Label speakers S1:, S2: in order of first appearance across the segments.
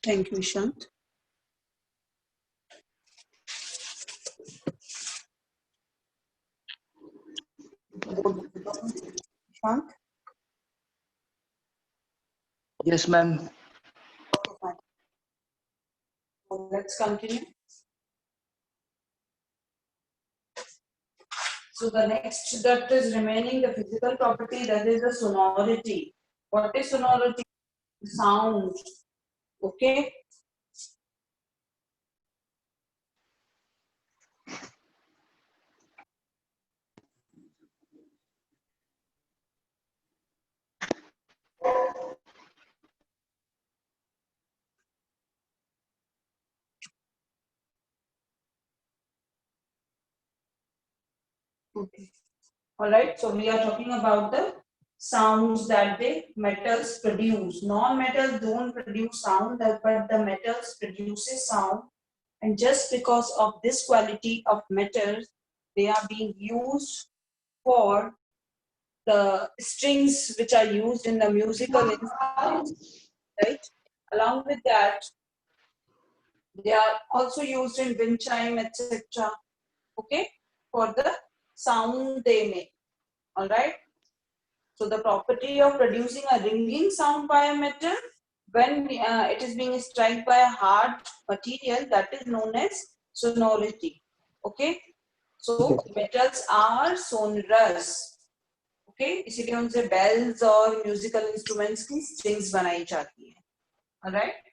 S1: Thank you, Ishant. Ishant?
S2: Yes, ma'am.
S1: Okay, fine. So let's continue. So the next that is remaining, the physical property, that is the sonority. What is sonority? Sound. Okay. Okay. All right. So we are talking about the sounds that the metals produce. Non-metals don't produce sound, but the metals produces sound. And just because of this quality of metals, they are being used for the strings which are used in the musical instruments, right? Along with that, they are also used in wind chime, etc. Okay, for the sound they make. All right. So the property of producing a ringing sound by a metal when it is being struck by a hard material, that is known as sonority. Okay. So metals are sonorous. Okay इसीलिए उनसे bells और musical instruments की strings बनाई जाती है alright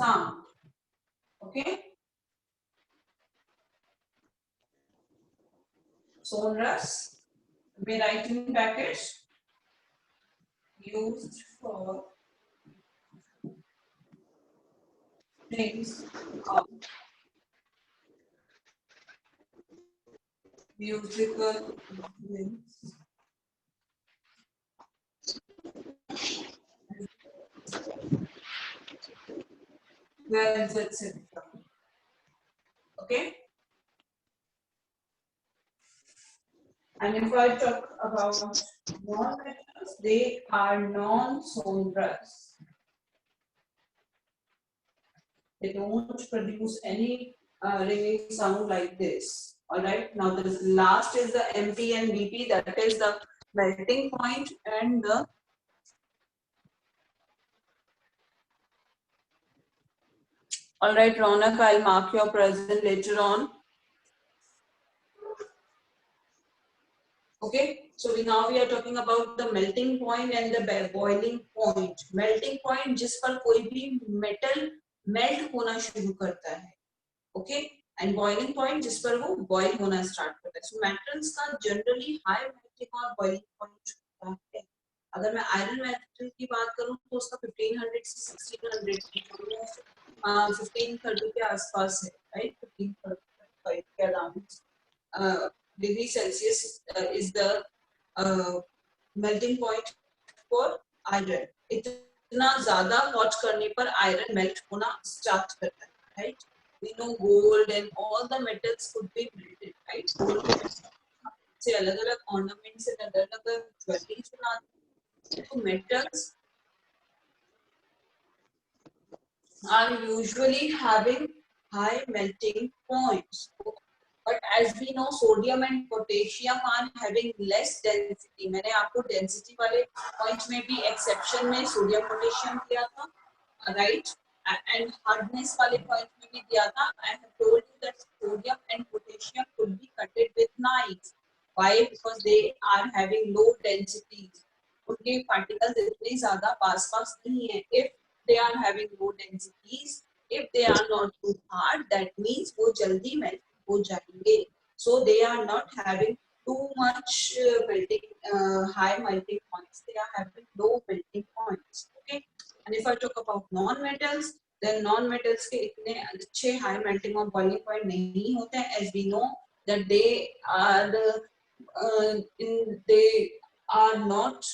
S1: sound okay sonorous we write in brackets used for strings of musical instruments bells etc okay and if I talk about non-metals they are non-sonorous. They don't produce any ringing sound like this. All right. Now the last is the MP and BP. That is the melting point and the all right, Ronak. I'll mark your present later on. Okay. So we are talking about the melting point and the boiling point. Melting point जिस पर कोई भी metal melt होना शुरू करता है. Okay. And boiling point जिस पर वो बॉइल होना स्टार्ट करता है. सो मेटल्स का जनरली हाई मेल्टिंग और बॉइलिंग पॉइंट होता है. अगर मैं आयरन मेटल की बात करूं तो उसका 1500 से 1600 1530 के आसपास है, राइट. 1535 के around degree Celsius is the melting point for iron. इतना ज्यादा हॉट करने पर आयरन मेल्ट होना स्टार्ट करता है, right. We know gold and all the metals could be melted, right? Gold से अलग-अलग ornaments and अलग-अलग jewelry बनाते हैं. तो metals are usually having high melting points. But as we know, sodium and potassium are having less density. मैंने आपको density वाले point में भी exception में sodium potassium दिया था, right? And hardness वाले point में भी दिया था. I have told you that sodium and potassium could be cutted with knives. Why? Because they are having low densities. उनके particles इतने ज़्यादा पास नहीं है. If they are having low densities, if they are not too hard, that means वो जल्दी melt हो जाएंगे. So they are not having too much high melting points. They are having low melting points. Okay. And if I talk about non-metals, then non-metals के इतने अच्छे high melting और boiling point नहीं होते हैं. As we know that they are not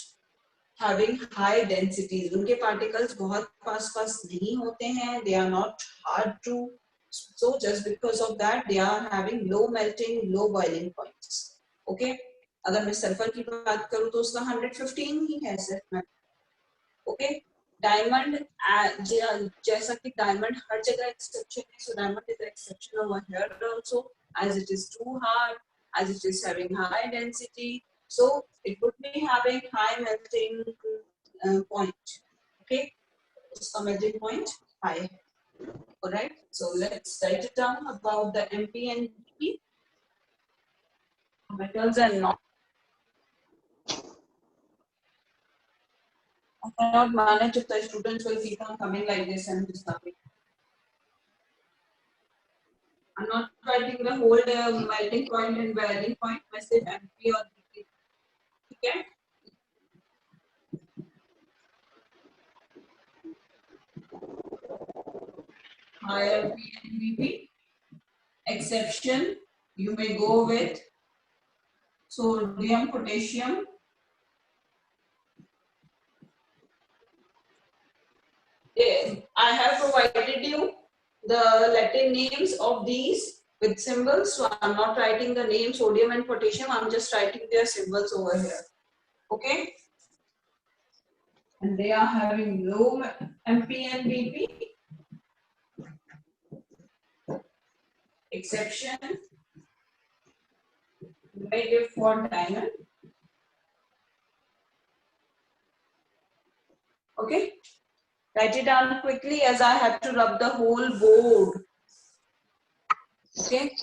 S1: having high densities. उनके particles बहुत पास नहीं होते हैं. They are not hard to So just because of that, they are having low melting, low boiling points. Okay. अगर मैं सल्फर की बात करूँ तो उसका 115 ही है सिर्फ में. Okay. Diamond, जैसा कि diamond हर जगह exception है, so diamond is the exception over here also, as it is too hard, as it is having high density, so it would be having high melting point. Okay, उसका melting point high. All right, so let's write it down about the MP and BP, metals and non. I cannot manage if the students will keep on coming like this and disturbing. I'm not writing the whole melting point and boiling point, message MP or BP. Okay? Higher MP and BP. Exception, you may go with sodium, potassium. I have provided you the Latin names of these with symbols. So I'm not writing the name sodium and potassium. I'm just writing their symbols over here. Okay. And they are having low MP and BP. Exception. Negative for diamond. Okay. Write it down quickly as I have to rub the whole board. Okay.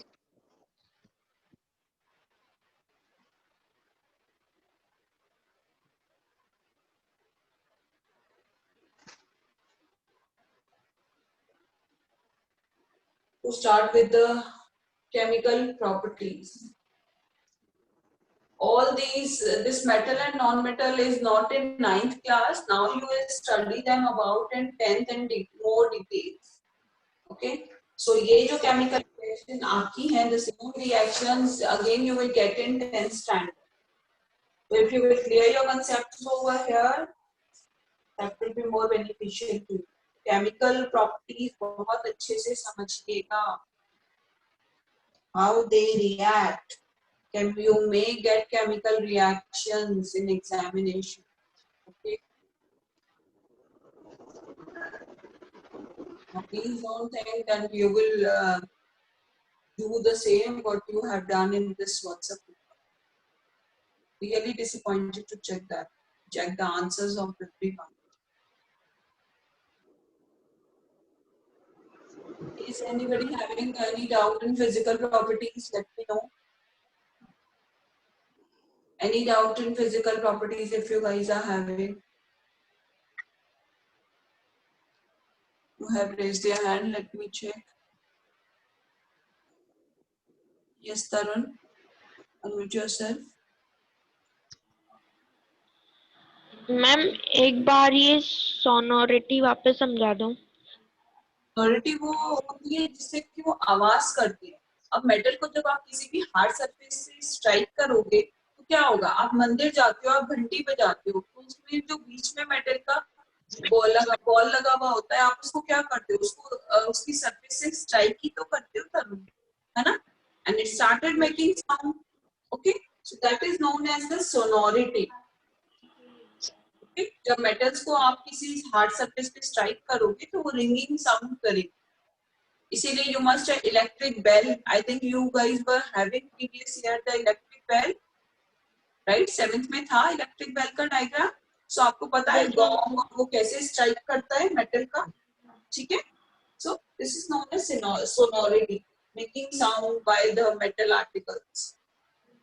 S1: To start with the chemical properties. All these, this metal and non-metal is not in 9th class. Now you will study them about in 10th and more details. Okay. So ये जो chemical reaction आपकी हैं, the same reactions again you will get in 10th standard. So if you will clear your concepts over here, that will be more beneficial to you. Chemical properties बहुत अच्छे से समझिएगा. How they react. You may get chemical reactions in examination. Okay. Now please don't think that you will do the same what you have done in this WhatsApp. Really disappointed to check that. Check the answers of everyone. Is anybody having any doubt in physical properties? Let me know. Any doubt in physical properties if you guys are having? You have raised your hand. Let me check. Yes, Tarun. Unmute yourself.
S3: Ma'am एक बार ये sonority वापस समझा दो.
S1: Sonority वो होती है जिससे कि वो आवाज करती है. अब मेटल को जब आप किसी भी हार्ड सरफेस से स्ट्राइक करोगे तो क्या होगा? आप मंदिर जाते हो, आप घंटी पे जाते हो, तो उसमें जो बीच में मेटल का बॉल लगा हुआ होता है, आप उसको क्या करते हो? उसको उसकी सरफेस से स्ट्राइक ही तो करते हो तरुण, है ना? And it started making sound. Okay, so that is known as the sonority. जब मेटल्स को आप किसी हार्ड सरफेस पे स्ट्राइक करोगे तो वो रिंगिंग साउंड करेगी. इसीलिए you must electric bell. I think you guys were having previous year the electric bell, right? 7th में था इलेक्ट्रिक बेल का डायग्राम. सो आपको पता है गॉन्ग वो कैसे स्ट्राइक करता है मेटल का. ठीक है. So this is known as sonority, making sound by the metal articles.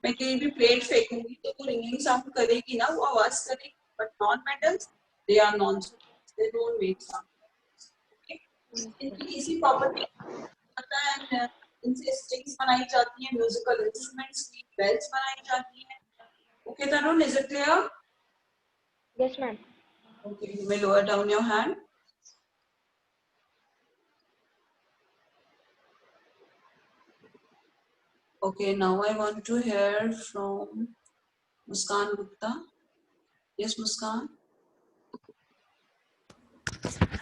S1: मैं कहीं भी प्लेट फेंकूंगी तो वो रिंगिंग साउंड करेगी ना, वो आवाज करेगी. But non-metals, they are non-sonors. They don't make sound. Okay? इनकी इसी प्रॉपर्टी पता है. इनसे स्ट्रिंग्स बनाई जाती हैं, म्यूजिकल इंस्ट्रूमेंट्स की बेल्स बनाई जाती हैं. Okay, Tarun, is it clear?
S3: Yes, ma'am.
S1: Okay, you may lower down your hand. Okay, now I want to hear from Muskan Gupta. Yes, Muskan.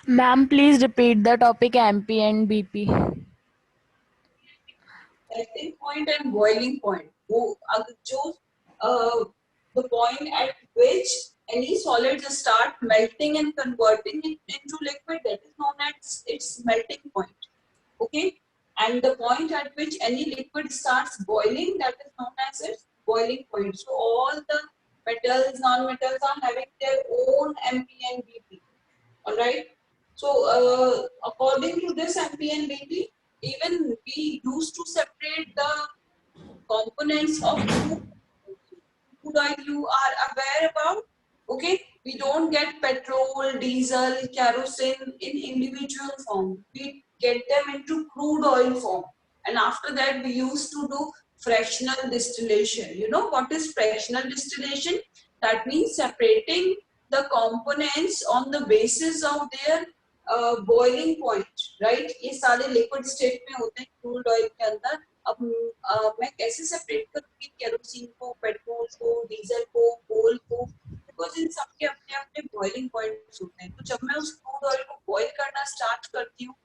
S4: Ma'am, please repeat the topic MP and BP.
S1: melting point and boiling point. वो अगर जो the point at which any solid start melting and converting it into liquid, that is known as its melting point. Okay, and the point at which any liquid starts boiling, that is known as its boiling point. So all the metals, non-metals are having their own MP and BP. All right. So according to this MP and BP, even we used to separate the components of crude oil. You are aware about? Okay, we don't get petrol, diesel, kerosene in individual form. We get them into crude oil form, and after that we used to do fractional distillation. You know what is fractional distillation? That means separating the components on the basis of their boiling point, right? ये सारे liquid state में होते हैं crude oil के अंदर. अब मैं कैसे सेपरेट करूंगी केरोसिन को, पेट्रोल को, डीजल को, कोल को, बिकॉज इन सबके अपने अपने बॉइलिंग पॉइंट्स होते हैं. तो जब मैं उस क्रूड ऑयल को बॉईल करना स्टार्ट करती हूँ,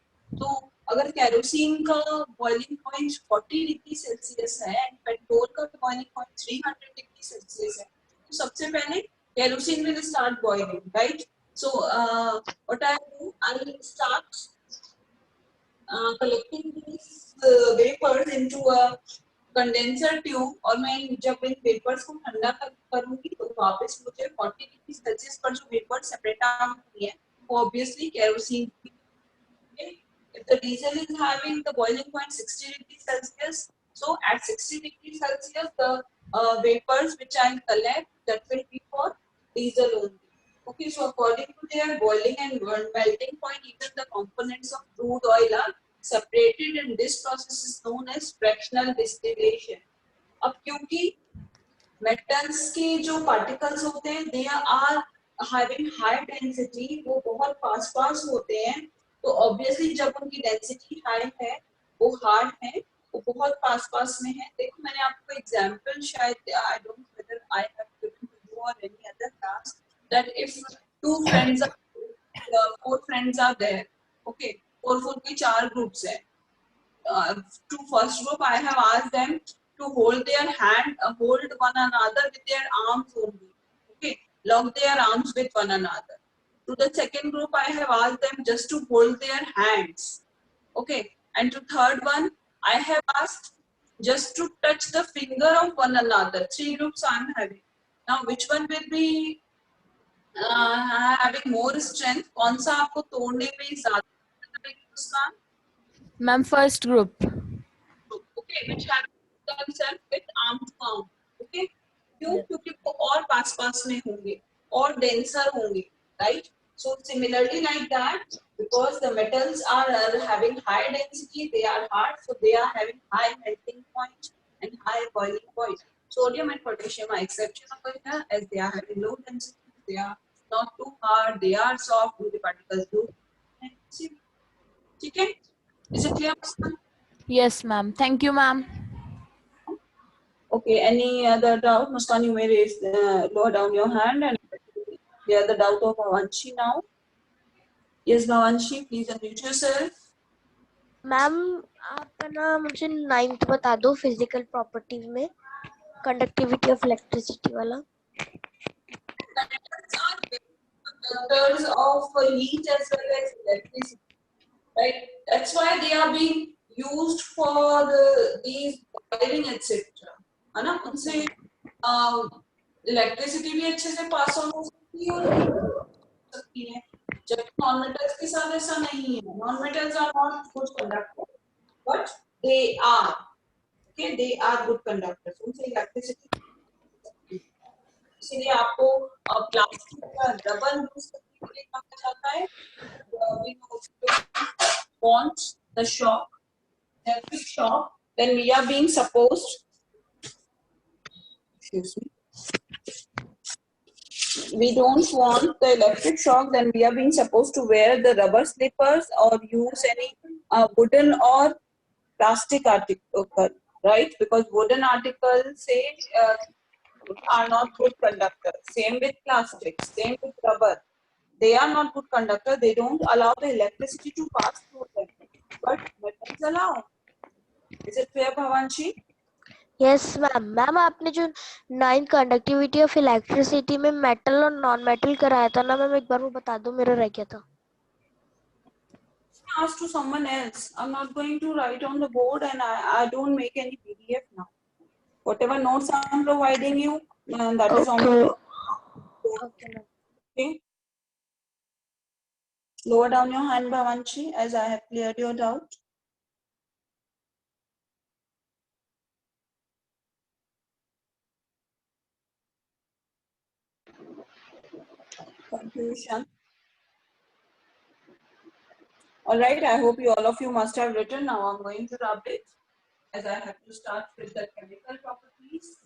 S1: तो अगर केरोसिन का बॉइलिंग पॉइंट 40 डिग्री सेल्सियस है एंड पेट्रोल का बॉइलिंग पॉइंट 300 डिग्री सेल्सियस है, तो सबसे पहले kerosene will start boiling, right? So what I do, I start collecting these vapors into a condenser tube, और मैं जब इन वेपर्स को ठंडा करूंगी तो वापस मुझे 40 डिग्री सेल्सियस पर जो वेपर सेपरेट आउट हुई है वो obviously kerosene. If the diesel is having the boiling point 60 degrees Celsius, so at 60 degrees Celsius the vapors which I collect, that will be for diesel only. Okay, so according to their boiling and melting point, even the components of crude oil are separated, and this process is known as fractional distillation. अब क्योंकि metals के जो particles होते हैं, they are having high density, वो बहुत पास होते हैं, तो obviously जब उनकी density high है, वो hard है, वो बहुत पास में है. देखो मैंने आपको example शायद I don't know whether I have given to you or any other class, that if two friends are, 4 friends are there, okay, 4 के 4 groups है. To first group I have asked them to hold their hand, hold one another with their arms only, okay, lock their arms with one another. To the second group I have asked them just to hold their hands, okay, and to third one I have asked just to touch the finger of one another. 3 groups I am having. Now which one will be having more strength? कौन सा आपको तोड़ने में ज़्यादा उसका?
S4: Ma'am, first group.
S1: Okay, which have themselves with arm to arm. Okay, क्यों? क्योंकि वो और पास में होंगे और denser होंगे, right? So similarly like that, because the metals are having high density, they are hard, so they are having high melting point and high boiling point. Sodium and potassium are exception over here, as they are having low density, they are not too hard, they are soft, and the particles do. ठीक है? Is it clear?
S4: Yes, ma'am. Thank you, ma'am.
S1: Okay, any other doubt? Muskan, you may raise, lower down your hand and the other doubt of Bhavanshi now. Yes, Bhavanshi, please unmute yourself.
S5: Ma'am आप ना मुझे 9th बता दो physical properties में conductivity of electricity वाला.
S1: Conductors are conductors of heat as well as electricity, right? That's why they are being used for these wiring etc. है ना? उनसे इलेक्ट्रिसिटी भी अच्छे से पास ऑन हो सकती है और सकती है, जबकि नॉन मेटल्स के साथ ऐसा नहीं है. Non metals are not good conductor, but they are, okay, they are good conductors. उनसे इलेक्ट्रिसिटी, इसलिए आपको प्लास्टिक का रबर यूज करने के लिए कहा जाता है. Wants the shock, electric shock, then we are being supposed, excuse me, we don't want the electric shock, then we are being supposed to wear the rubber slippers or use any wooden or plastic article, right? Because wooden articles say are not good conductors. Same with plastic, same with rubber. They are not good conductor. They don't allow the electricity to pass through them. But metals allow. Is it clear, Bhavanshi?
S5: Yes ma'am. Ma'am आपने जो 9 conductivity of electricity में metal और non metal कराया था ना ma'am, एक बार वो बता दो, मेरा रह गया था।
S1: Ask to someone else. I'm not going to write on the board, and I don't make any PDF now. Whatever notes I'm providing you, that is on the
S5: okay ma'am.
S1: okay. Lower down your hand, Bhavanshi, as I have cleared your doubt. Confusion. All right, I hope all of you must have written. Now I'm going to rub it, as I have to start with the chemical properties.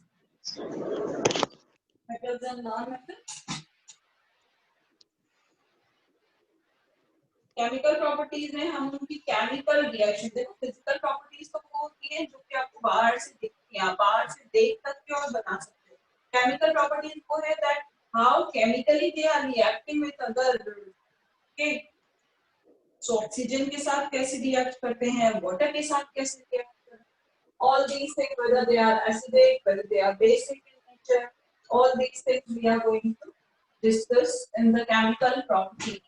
S1: Metals and non-metals. Chemical properties में हम उनकी chemical reaction, देखो physical properties तो वो होती है जो कि आपको बाहर से दिखती है, बाहर से देख सकते हो और बना सकते हो। केमिकल प्रॉपर्टीज वो है that how chemically they are reacting with other, okay. So oxygen के साथ कैसे रिएक्ट करते हैं, वाटर के साथ कैसे रिएक्ट करते हैं, all these things, whether they are acidic, whether they are basic in nature, all these things we are going to discuss in the chemical properties.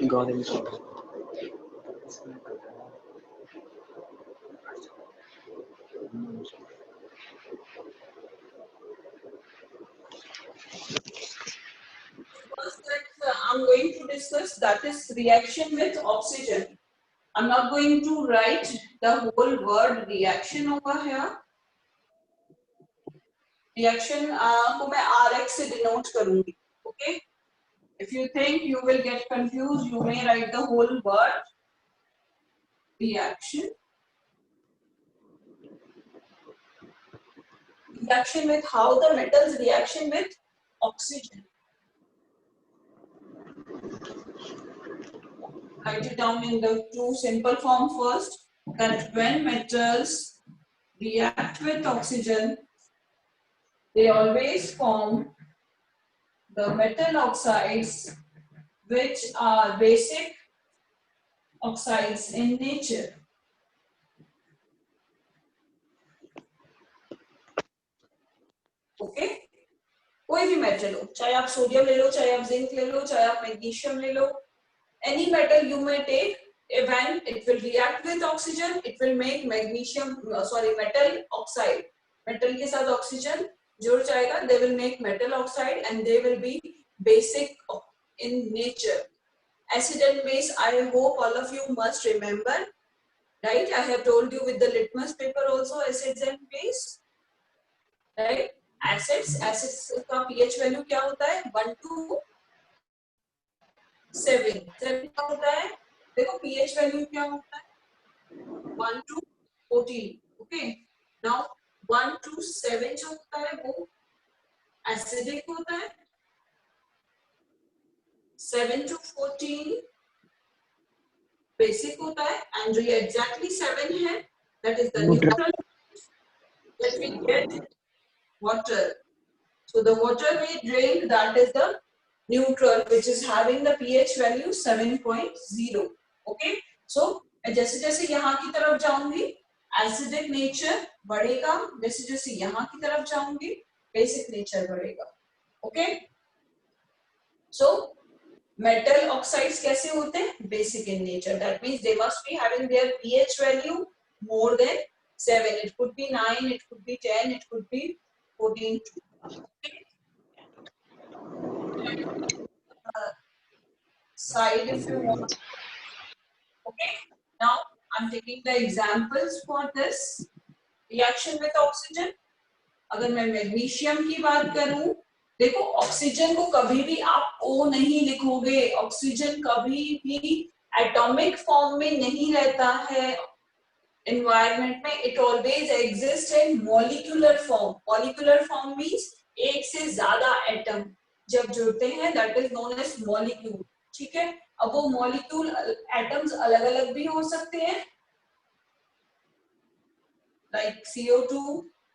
S2: Got it.
S1: First that I'm going to discuss, that is reaction with oxygen. I'm not going to write the whole word reaction over here. Reaction को मैं RX से denote करूँगी, okay? If you think you will get confused, you may write the whole word reaction. Reaction with how the metals reaction with oxygen. Write it down in the two simple form first, that when metals react with oxygen, they always form the metal oxides, which are basic oxides in nature. Okay? कोई भी metal हो, चाहे आप sodium ले लो, चाहे आप zinc ले लो, चाहे आप मैग्नीशियम ले लो, any metal you may take, when it will react with oxygen, it will make metal oxide. Metal के साथ oxygen जुड़ जाएगा, they will make metal oxide and they will be basic in nature. Acid and base, I hope all of you must remember, right? I have told you with the litmus paper also, acids and base, right? Acids का pH value क्या होता है? 1 to 7 क्या होता है? देखो pH value क्या होता है? 1 to 14, okay? Now 1 to 7 जो होता है वो acidic होता है, 7 to 14 basic होता है, and जो ये exactly 7 है, that is the neutral that we get water. So the water we drink, that is the neutral, which is having the pH value 7.0. Okay, so जैसे जैसे यहाँ की तरफ जाऊंगी एसिडिक नेचर बढ़ेगा, जैसे जैसे यहाँ की तरफ जाऊंगी बेसिक नेचर बढ़ेगा. ओके, सो मेटल ऑक्साइड्स कैसे होते हैं? Basic in nature. That means they must be having their pH value more than 7. It could be 9, it could be 10, it could be 14. Side if you want. Okay, now I'm taking the examples for this reaction with oxygen. अगर मैं magnesium की बात करूं, देखो oxygen को कभी भी आप O नहीं लिखोगे, ऑक्सीजन कभी भी एटॉमिक फॉर्म में नहीं रहता है एनवायरनमेंट में. It always exist in molecular form. Molecular form means एक से ज्यादा एटम जब जुड़ते हैं, that is known as molecule. ठीक है, अब वो मॉलिक्यूल एटम्स अलग अलग भी हो सकते हैं, like CO2,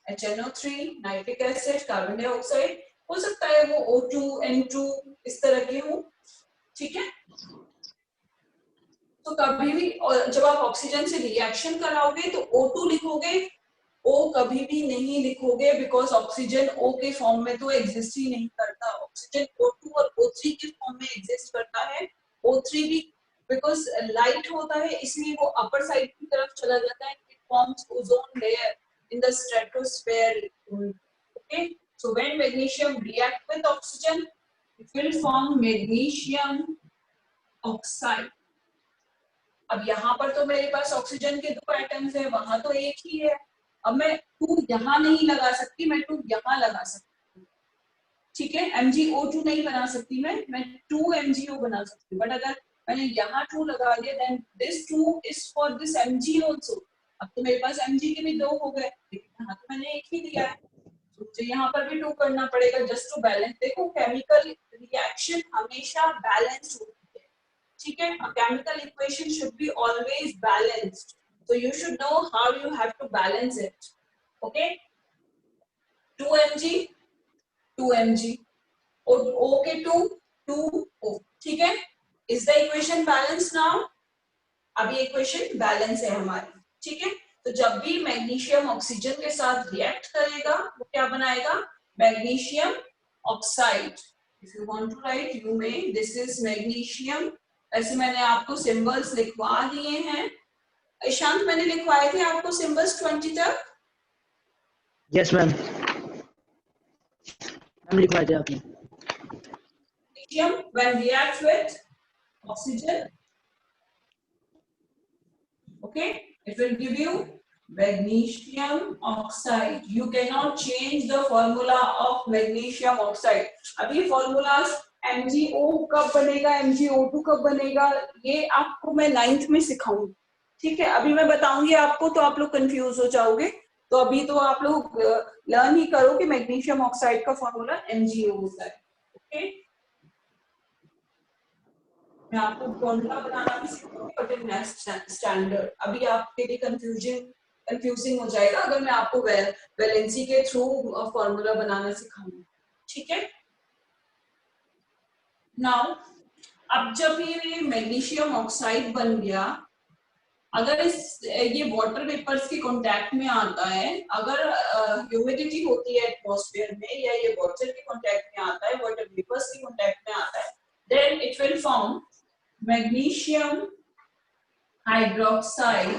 S1: HNO3, nitric acid, carbon dioxide. हो सकता है वो O2, N2 इस तरह के हो. ठीक है, तो कभी भी जब आप ऑक्सीजन से रिएक्शन कराओगे तो O2 लिखोगे, O कभी भी नहीं लिखोगे बिकॉज ऑक्सीजन O के फॉर्म में तो एग्जिस्ट ही नहीं करता। ऑक्सीजन O2 और O3 के फॉर्म में एग्जिस्ट करता है। O3 भी बिकॉज लाइट होता है इसलिए वो अपर साइड की तरफ चला जाता है। It forms ozone layer in the stratosphere. Okay, so when magnesium react with oxygen it will form magnesium oxide. अब यहाँ पर तो मेरे पास ऑक्सीजन के 2 एटम्स है, वहां तो एक ही है। अब मैं 2 यहाँ नहीं लगा सकती, मैं 2 यहाँ लगा सकती हूँ। ठीक है, MgO2 नहीं बना सकती मैं 2 MgO बना सकती हूँ। बट अगर मैंने यहाँ 2 लगा दिया then this 2 is for this Mg also. अब तो मेरे पास Mg के भी 2 हो गए, लेकिन यहाँ तो मैंने एक ही दिया है, तो यहाँ पर भी 2 करना पड़ेगा जस्ट टू बैलेंस। देखो केमिकल रिएक्शन हमेशा बैलेंस होती है। ठीक है, a chemical equation should be always balanced, so you should know how you have to balance it. Okay, 2 Mg 2 Mg और O के 2 2O। ठीक है, is the equation balanced now? अभी इक्वेशन बैलेंस है हमारी। ठीक है, तो जब भी मैग्नीशियम ऑक्सीजन के साथ रिएक्ट करेगा वो क्या बनाएगा, magnesium oxide. If you want to write you may, this is magnesium. ऐसे मैंने आपको सिंबल्स लिखवा दिए हैं। ईशांत मैंने लिखवाए थे आपको सिंबल्स 20 तक।
S2: यस मैम, मैम लिखवाए थे आपने।
S1: Magnesium when reacts with oxygen, okay, it will give you magnesium oxide. You cannot change the formula of magnesium oxide. अभी formulas MgO कब बनेगा, MgO2 कब बनेगा, ये आपको मैं 9th में सिखाऊंगी। ठीक है, अभी मैं बताऊंगी आपको तो आप लोग कंफ्यूज हो जाओगे। तो अभी तो आप लोग लर्न ही करो कि मैग्नीशियम ऑक्साइड का फॉर्मूला MgO होता है। ओके, मैं आपको फॉर्मूला बनाना भी सिखाऊंगी बट इन नेक्स्ट स्टैंडर्ड। अभी आपके लिए कंफ्यूजिंग हो जाएगा अगर मैं आपको वैलेंसी के थ्रू फॉर्मूला बनाना सिखाऊंगी। ठीक है, नाउ अब जब ये मैग्नीशियम ऑक्साइड बन गया, अगर ये वाटर वेपर्स के कांटेक्ट में आता है, अगर ह्यूमिडिटी होती है एटमॉस्फेयर में या ये वाटर के कांटेक्ट में आता है, वाटर वेपर्स के कांटेक्ट में आता है, then it will form magnesium hydroxide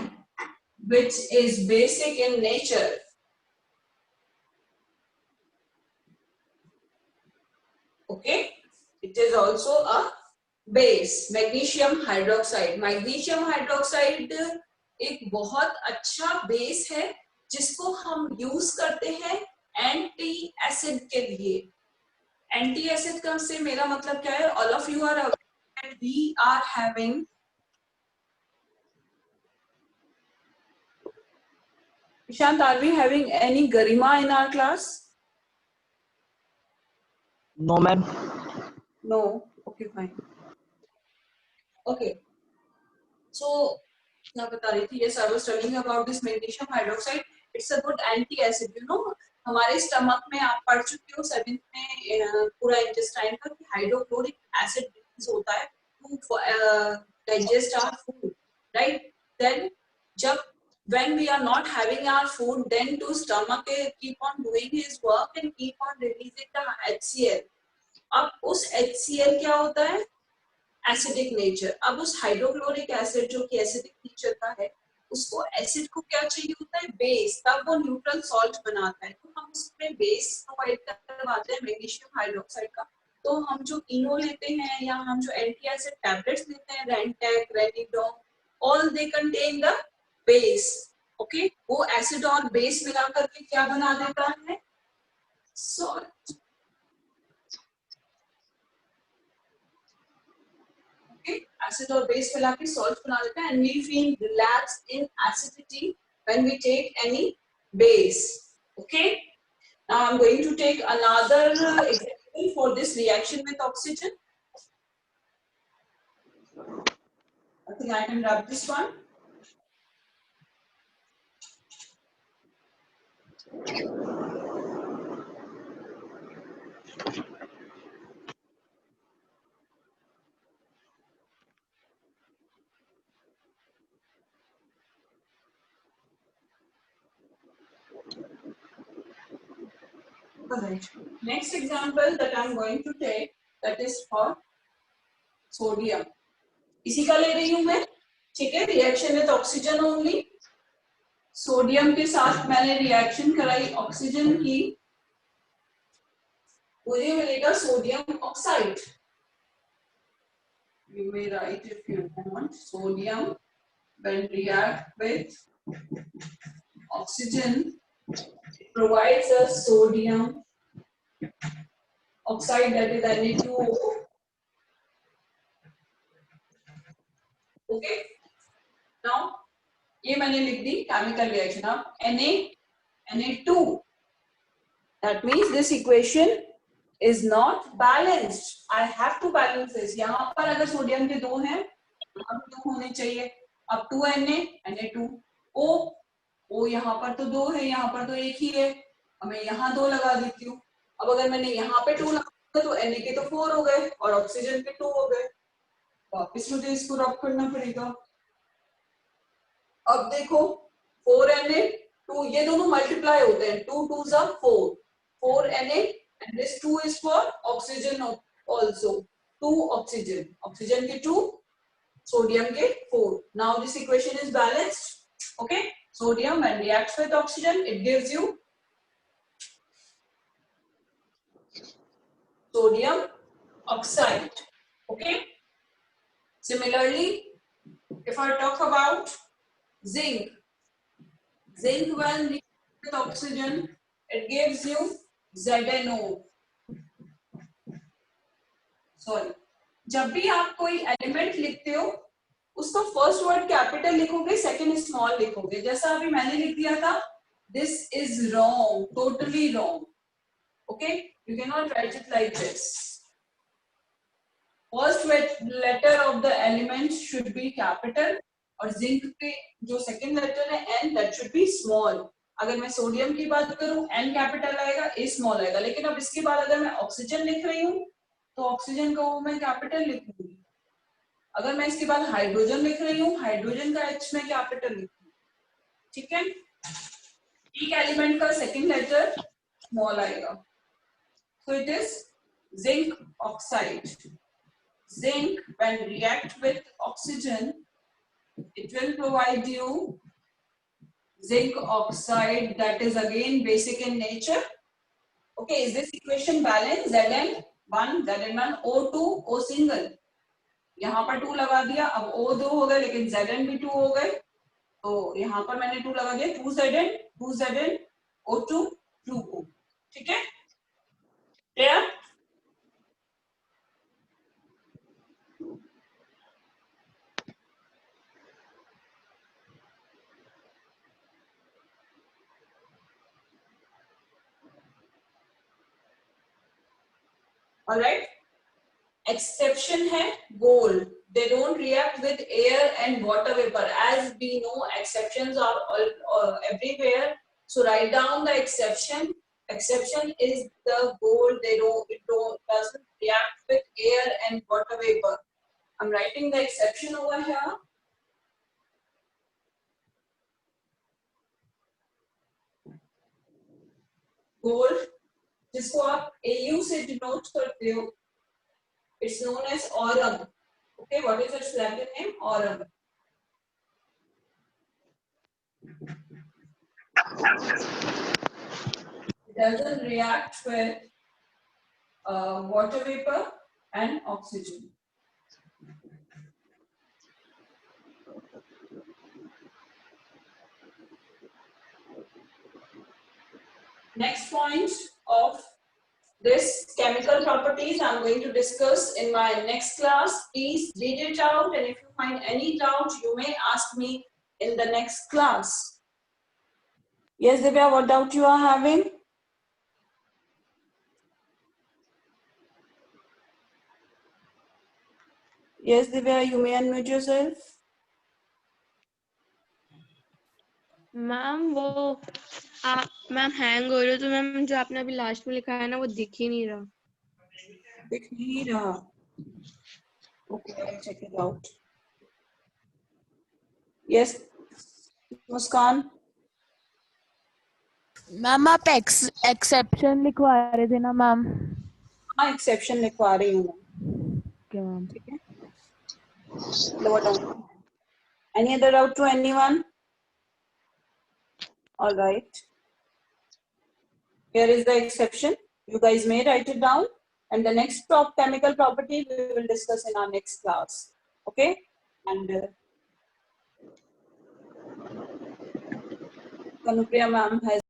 S1: which is basic in nature. Okay, it is also a base, magnesium hydroxide. Magnesium hydroxide एक बहुत अच्छा बेस है जिसको हम यूज करते हैं एंटी एसिड के लिए। एंटी एसिड का से मेरा मतलब क्या है, all of you are we are having Ishant, are we having any garima in our class?
S2: No ma'am.
S1: No. Okay, fine. Okay, so मैं बता रही थी, yes, I was telling about this magnesium hydroxide. It's a good anti acid, you know. हमारे stomach में आप पढ़ चुके हो 7th में पूरा इंटेस्टाइन का हाइड्रोक्लोरिक एसिड रिलीज होता है to digest our food, right? Then जब when we are not having our food, then to stomach keep on doing his work and keep on releasing the HCl. अब उस HCl क्या होता है, acidic nature. अब उस हाइड्रोक्लोरिक एसिड जो कि एसिडिक नेचर का है, उसको एसिड को क्या चाहिए होता है, बेस, तब वो न्यूट्रल सॉल्ट बनाता है। तो हम उसमें बेस प्रोवाइड करवाते हैं मैग्नीशियम हाइड्रोक्साइड का। तो हम जो इनो लेते हैं या हम जो एंटी एसिड टैबलेट्स लेते हैं, Rantac, Ranidom, all they contain the base. Okay, वो एसिड और बेस मिला करके क्या बना देता है, सॉल्ट। ओके, एसिड और बेस मिला के सॉल्ट बना देता है, and we feel relaxed in acidity when we take any base. Okay, now I'm going to take another example for this reaction with oxygen. I think I can rub this one. Alright. Next example that I'm going to take, that is for sodium. इसी का ले रही हूं मैं, ठीक है. Reaction with oxygen only. Sodium के साथ मैंने रिएक्शन कराई ऑक्सीजन की, मुझे मिलेगा sodium oxide. You may write if you want. Sodium when react with oxygen provides us sodium oxide, that is Na2O. Okay. Now ये मैंने लिख दी केमिकल रिएक्शन. अब Na2. That means this equation is not balanced. I have to balance this. यहाँ पर अगर sodium के दो हैं, अब दो होने चाहिए. अब 2Na2O. O यहाँ पर तो दो है, यहाँ पर तो एक ही है. अब मैं यहाँ दो लगा देती हूँ. अब अगर मैंने यहाँ पे 2 लगा तो Na के तो 4 हो गए और ऑक्सीजन के 2 हो गए. वापिस मुझे इसको रब करना पड़ेगा. अब देखो 4Na2, ये दोनों मल्टीप्लाई होते हैं. 2 2s are 4. 4Na and this 2 is for oxygen also. 2 oxygen. Oxygen के 2, sodium के 4. Now this equation is balanced. Okay. Sodium when reacts with oxygen, it gives you sodium oxide. Okay. Similarly, if I talk about zinc when reacts with oxygen, it gives you ZNO. Sorry. जब भी आप कोई element लिखते हो, उसको first word capital लिखोगे, second small लिखोगे. जैसा अभी मैंने लिख दिया था, this is wrong, totally wrong. Okay, you can not write it like this. First letter of the element should be capital और जिंक के जो सेकंड लेटर है N, that should be small. अगर मैं सोडियम की बात करूं, एन कैपिटल आएगा, ए स्मॉल आएगा. लेकिन अब इसके बाद अगर मैं ऑक्सीजन लिख रही हूं तो ऑक्सीजन का वो मैं कैपिटल लिखूंगी. अगर मैं इसके बाद हाइड्रोजन लिख रही हूँ, हाइड्रोजन का एच में कैपिटल लिखूंगी. ठीक है. एक एलिमेंट का सेकंड लेटर स्मॉल आएगा. So it is zinc oxide. Zinc when react with oxygen, it will provide you zinc oxide, that is again basic in nature. Okay, is this equation balanced? Zn1 O2 O single. यहाँ पर 2 लगा दिया, अब O 2 हो गए, लेकिन Zn भी 2 हो गए, तो यहाँ पर मैंने 2 लगा दिया. 2Zn O2 2O. ठीक है. क्लियर? All right. Exception है gold. They don't react with air and water vapor. As we know, exceptions are all everywhere. So write down the exception. Exception is the gold. It doesn't react with air and water vapor. I'm writing the exception over here. Gold, जिसको आप AU से denote करते हो, it's known as aurum. Okay, what is its Latin name? Aurum. It doesn't react with water vapor and oxygen. Next point of this chemical properties I'm going to discuss in my next class. Please read it out, and if you find any doubt, you may ask me in the next class. Yes, Divya, what doubt you are having? Yes, Divya, you may unmute yourself.
S3: Ma'am वो आप ma'am hang हो रहे हो, तो ma'am जो आपने अभी last में लिखा है ना, वो दिख ही नहीं रहा.
S1: दिख नहीं रहा. Okay, I'll check it out. Yes, Muskan.
S4: Ma'am आप एक्सेप्शन लिखवा रहे थे ना मैम?
S1: हाँ एक्सेप्शन लिखवा रही हूँ मैं,
S4: ओके मैम.
S1: ठीक है. Lower down. Any other doubt to anyone? All right. Here is the exception. You guys may write it down. And the next chemical property we will discuss in our next class. Okay? And Kanupriya ma'am has